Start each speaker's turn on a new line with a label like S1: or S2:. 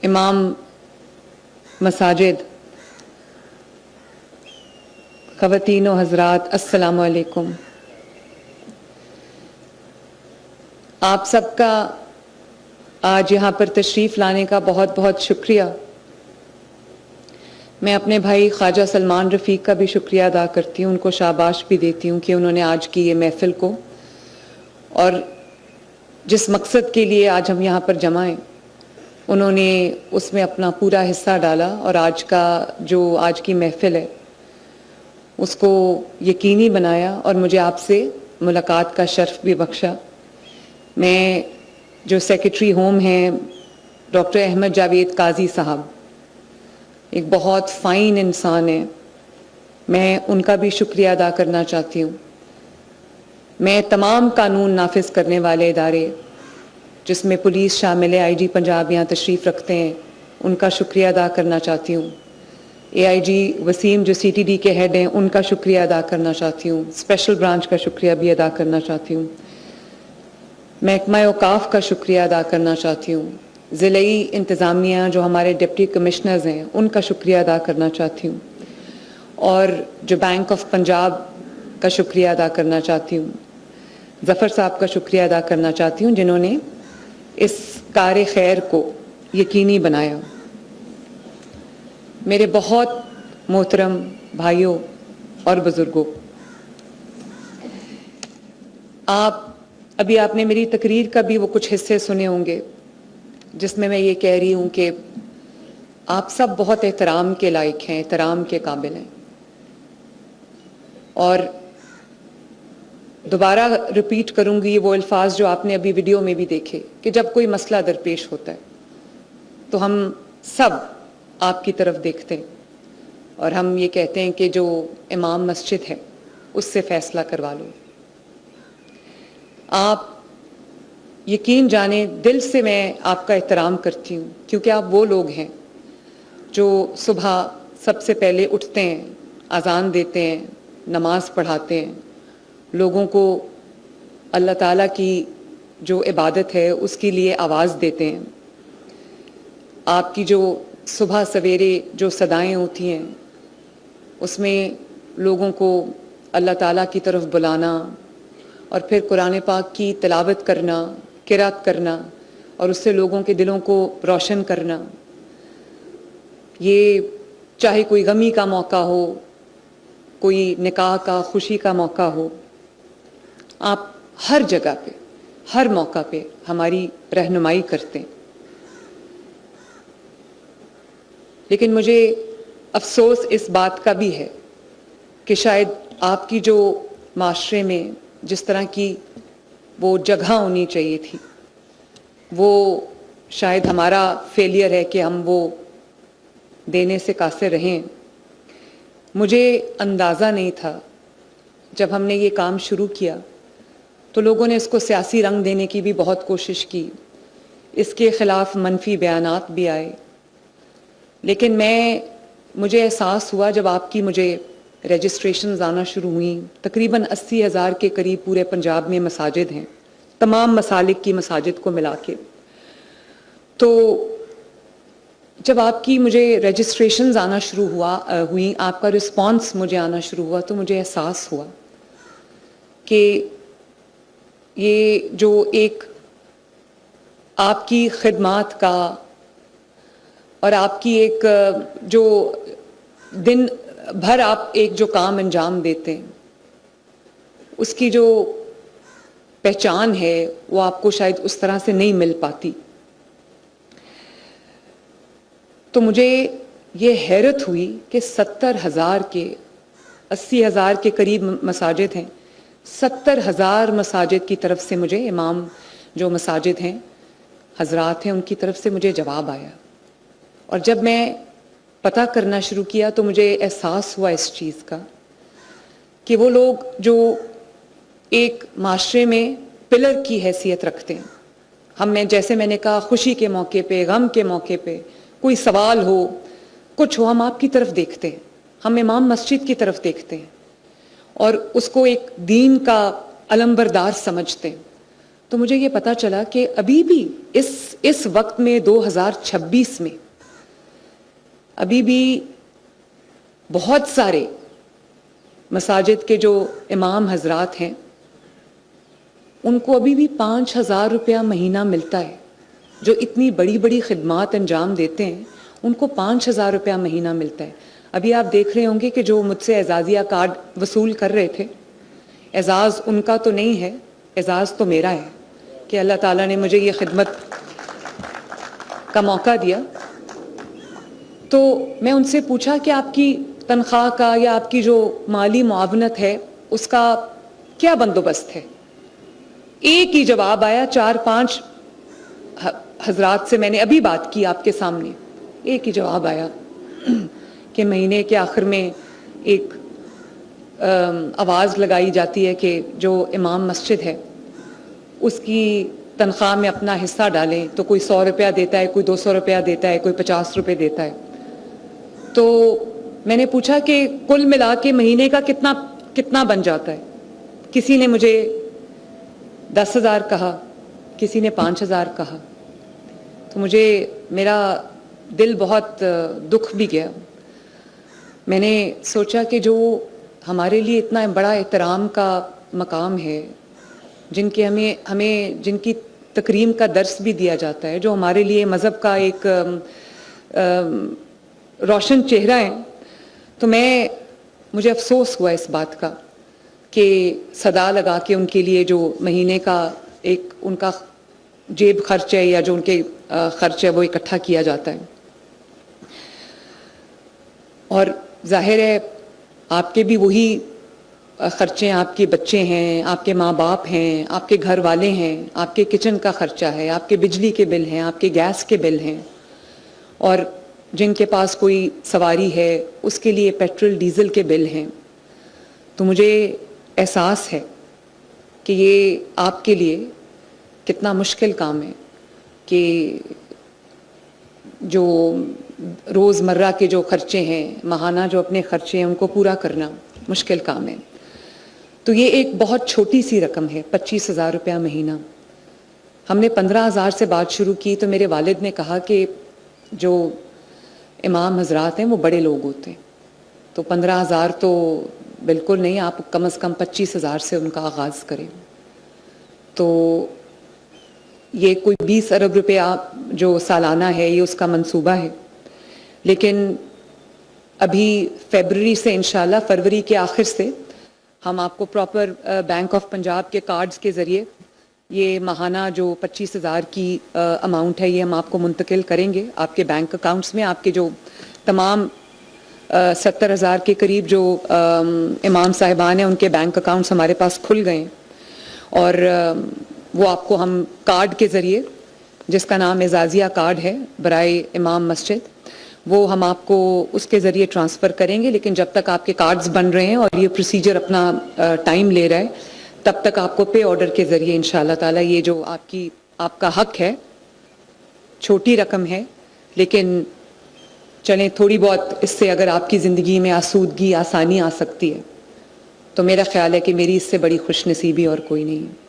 S1: امام مساجد، خواتین و حضرات، السلام علیکم۔ آپ سب کا آج یہاں پر تشریف لانے کا بہت بہت شکریہ۔ میں اپنے بھائی خواجہ سلمان رفیق کا بھی شکریہ ادا کرتی ہوں، ان کو شاباش بھی دیتی ہوں کہ انہوں نے آج کی یہ محفل کو اور جس مقصد کے لیے آج ہم یہاں پر جمع ہیں انہوں نے اس میں اپنا پورا حصہ ڈالا اور آج کی محفل ہے اس کو یقینی بنایا اور مجھے آپ سے ملاقات کا شرف بھی بخشا۔ میں جو سیکرٹری ہوم ہیں ڈاکٹر احمد جاوید قاضی صاحب، ایک بہت فائن انسان ہیں، میں ان کا بھی شکریہ ادا کرنا چاہتی ہوں۔ میں تمام قانون نافذ کرنے والے ادارے جس میں پولیس شامل ہے، آئی جی پنجاب یہاں تشریف رکھتے ہیں، ان کا شکریہ ادا کرنا چاہتی ہوں۔ اے آئی جی وسیم جو سی ٹی ڈی کے ہیڈ ہیں ان کا شکریہ ادا کرنا چاہتی ہوں، اسپیشل برانچ کا شکریہ بھی ادا کرنا چاہتی ہوں، محکمہ اوقاف کا شکریہ ادا کرنا چاہتی ہوں، ضلعی انتظامیہ جو ہمارے ڈپٹی کمشنرز ہیں ان کا شکریہ ادا کرنا چاہتی ہوں، اور جو بینک آف پنجاب کا شکریہ ادا کرنا چاہتی ہوں، ظفر صاحب کا شکریہ ادا کرنا چاہتی ہوں جنہوں نے اس کار خیر کو یقینی بنایا۔ میرے بہت محترم بھائیوں اور بزرگوں، آپ نے میری تقریر کا بھی وہ کچھ حصے سنے ہوں گے جس میں یہ کہہ رہی ہوں کہ آپ سب بہت احترام کے لائق ہیں، احترام کے قابل ہیں، اور دوبارہ ریپیٹ کروں گی وہ الفاظ جو آپ نے ابھی ویڈیو میں بھی دیکھے کہ جب کوئی مسئلہ درپیش ہوتا ہے تو ہم سب آپ کی طرف دیکھتے ہیں اور ہم یہ کہتے ہیں کہ جو امام مسجد ہے اس سے فیصلہ کروا لو۔ آپ یقین جانیں دل سے میں آپ کا احترام کرتی ہوں، کیونکہ آپ وہ لوگ ہیں جو صبح سب سے پہلے اٹھتے ہیں، اذان دیتے ہیں، نماز پڑھاتے ہیں، لوگوں کو اللہ تعالیٰ کی جو عبادت ہے اس کے لیے آواز دیتے ہیں۔ آپ کی جو صبح سویرے جو صدائیں ہوتی ہیں اس میں لوگوں کو اللہ تعالیٰ کی طرف بلانا اور پھر قرآن پاک کی تلاوت کرنا، قرأت کرنا اور اس سے لوگوں کے دلوں کو روشن کرنا، یہ چاہے کوئی غمی کا موقع ہو، کوئی نکاح کا، خوشی کا موقع ہو، آپ ہر جگہ پہ، ہر موقع پہ ہماری رہنمائی کرتے ہیں۔ لیکن مجھے افسوس اس بات کا بھی ہے کہ شاید آپ کی جو معاشرے میں جس طرح کی وہ جگہ ہونی چاہیے تھی وہ شاید ہمارا فیلئر ہے کہ ہم وہ دینے سے قاصر رہیں۔ مجھے اندازہ نہیں تھا جب ہم نے یہ کام شروع کیا تو لوگوں نے اس کو سیاسی رنگ دینے کی بھی بہت کوشش کی، اس کے خلاف منفی بیانات بھی آئے، لیکن مجھے احساس ہوا جب آپ کی مجھے رجسٹریشنز آنا شروع ہوئیں، تقریباً 80,000 کے قریب پورے پنجاب میں مساجد ہیں، تمام مسالک کی مساجد کو ملا کے، تو جب آپ کی مجھے رجسٹریشنز آنا شروع ہوئیں، آپ کا رسپانس مجھے آنا شروع ہوا تو مجھے احساس ہوا کہ یہ جو ایک آپ کی خدمات کا اور آپ کی ایک جو دن بھر آپ ایک جو کام انجام دیتے ہیں اس کی جو پہچان ہے وہ آپ کو شاید اس طرح سے نہیں مل پاتی۔ تو مجھے یہ حیرت ہوئی کہ 70,000 کے 80,000 کے قریب مساجد ہیں، 70,000 مساجد کی طرف سے مجھے امام جو مساجد ہیں، حضرات ہیں، ان کی طرف سے مجھے جواب آیا، اور جب میں پتہ کرنا شروع کیا تو مجھے احساس ہوا اس چیز کا کہ وہ لوگ جو ایک معاشرے میں پلر کی حیثیت رکھتے ہیں، جیسے میں نے کہا خوشی کے موقع پہ، غم کے موقع پہ، کوئی سوال ہو، کچھ ہو، ہم آپ کی طرف دیکھتے ہیں، ہم امام مسجد کی طرف دیکھتے ہیں اور اس کو ایک دین کا علمبردار سمجھتے ہیں، تو مجھے یہ پتہ چلا کہ ابھی بھی اس وقت میں 2026 میں ابھی بھی بہت سارے مساجد کے جو امام حضرات ہیں ان کو ابھی بھی 5,000 روپیہ مہینہ ملتا ہے. جو اتنی بڑی بڑی خدمات انجام دیتے ہیں ان کو 5,000 روپیہ مہینہ ملتا ہے. ابھی آپ دیکھ رہے ہوں گے کہ جو مجھ سے اعزازیہ کارڈ وصول کر رہے تھے، اعزاز ان کا تو نہیں ہے، اعزاز تو میرا ہے کہ اللہ تعالیٰ نے مجھے یہ خدمت کا موقع دیا. تو میں ان سے پوچھا کہ آپ کی تنخواہ کا یا آپ کی جو مالی معاونت ہے اس کا کیا بندوبست ہے؟ ایک ہی جواب آیا. 4-5 حضرات سے میں نے ابھی بات کی آپ کے سامنے، ایک ہی جواب آیا کہ مہینے کے آخر میں ایک آواز لگائی جاتی ہے کہ جو امام مسجد ہے اس کی تنخواہ میں اپنا حصہ ڈالیں. تو کوئی 100 روپیہ دیتا ہے، کوئی 200 روپیہ دیتا ہے، کوئی 50 روپے دیتا ہے. تو میں نے پوچھا کہ کل ملا کے مہینے کا کتنا بن جاتا ہے؟ کسی نے مجھے 10,000 کہا، کسی نے 5,000 کہا. تو مجھے میرا دل بہت دکھ بھی گیا. میں نے سوچا کہ جو ہمارے لیے اتنا بڑا احترام کا مقام ہے، جن کی تکریم کا درس بھی دیا جاتا ہے، جو ہمارے لیے مذہب کا ایک روشن چہرہ ہے، تو مجھے افسوس ہوا اس بات کا کہ صدا لگا کے ان کے لیے جو مہینے کا ایک ان کا جیب خرچ ہے یا جو ان کے خرچ ہے وہ اکٹھا کیا جاتا ہے. اور ظاہر ہے آپ کے بھی وہی خرچے، آپ کے بچے ہیں، آپ کے ماں باپ ہیں، آپ کے گھر والے ہیں، آپ کے کچن کا خرچہ ہے، آپ کے بجلی کے بل ہیں، آپ کے گیس کے بل ہیں، اور جن کے پاس کوئی سواری ہے اس کے لیے پیٹرول ڈیزل کے بل ہیں. تو مجھے احساس ہے کہ یہ آپ کے لیے کتنا مشکل کام ہے کہ جو روزمرہ کے جو خرچے ہیں، ماہانہ جو اپنے خرچے ہیں ان کو پورا کرنا مشکل کام ہے. تو یہ ایک بہت چھوٹی سی رقم ہے، 25,000 روپیہ مہینہ. ہم نے 15,000 سے بات شروع کی تو میرے والد نے کہا کہ جو امام حضرات ہیں وہ بڑے لوگ ہوتے ہیں، تو 15,000 تو بالکل نہیں، آپ کم از کم 25,000 سے ان کا آغاز کریں. تو یہ کوئی 20 ارب روپیہ جو سالانہ ہے یہ اس کا منصوبہ ہے. لیکن ابھی فیبرری سے انشاءاللہ، فروری کے آخر سے ہم آپ کو پراپر بینک آف پنجاب کے کارڈز کے ذریعے یہ ماہانہ جو 25,000 کی اماؤنٹ ہے یہ ہم آپ کو منتقل کریں گے آپ کے بینک اکاؤنٹس میں. آپ کے جو تمام 70,000 کے قریب جو امام صاحبان ہیں ان کے بینک اکاؤنٹس ہمارے پاس کھل گئے ہیں، اور وہ آپ کو ہم کارڈ کے ذریعے، جس کا نام اعزازیہ کارڈ ہے برائے امام مسجد، وہ ہم آپ کو اس کے ذریعے ٹرانسفر کریں گے. لیکن جب تک آپ کے کارڈز بن رہے ہیں اور یہ پروسیجر اپنا ٹائم لے رہا ہے، تب تک آپ کو پے آرڈر کے ذریعے انشاءاللہ تعالیٰ یہ جو آپ کا حق ہے، چھوٹی رقم ہے لیکن چلیں تھوڑی بہت اس سے اگر آپ کی زندگی میں آسودگی، آسانی آ سکتی ہے تو میرا خیال ہے کہ میری اس سے بڑی خوش نصیبی اور کوئی نہیں ہے.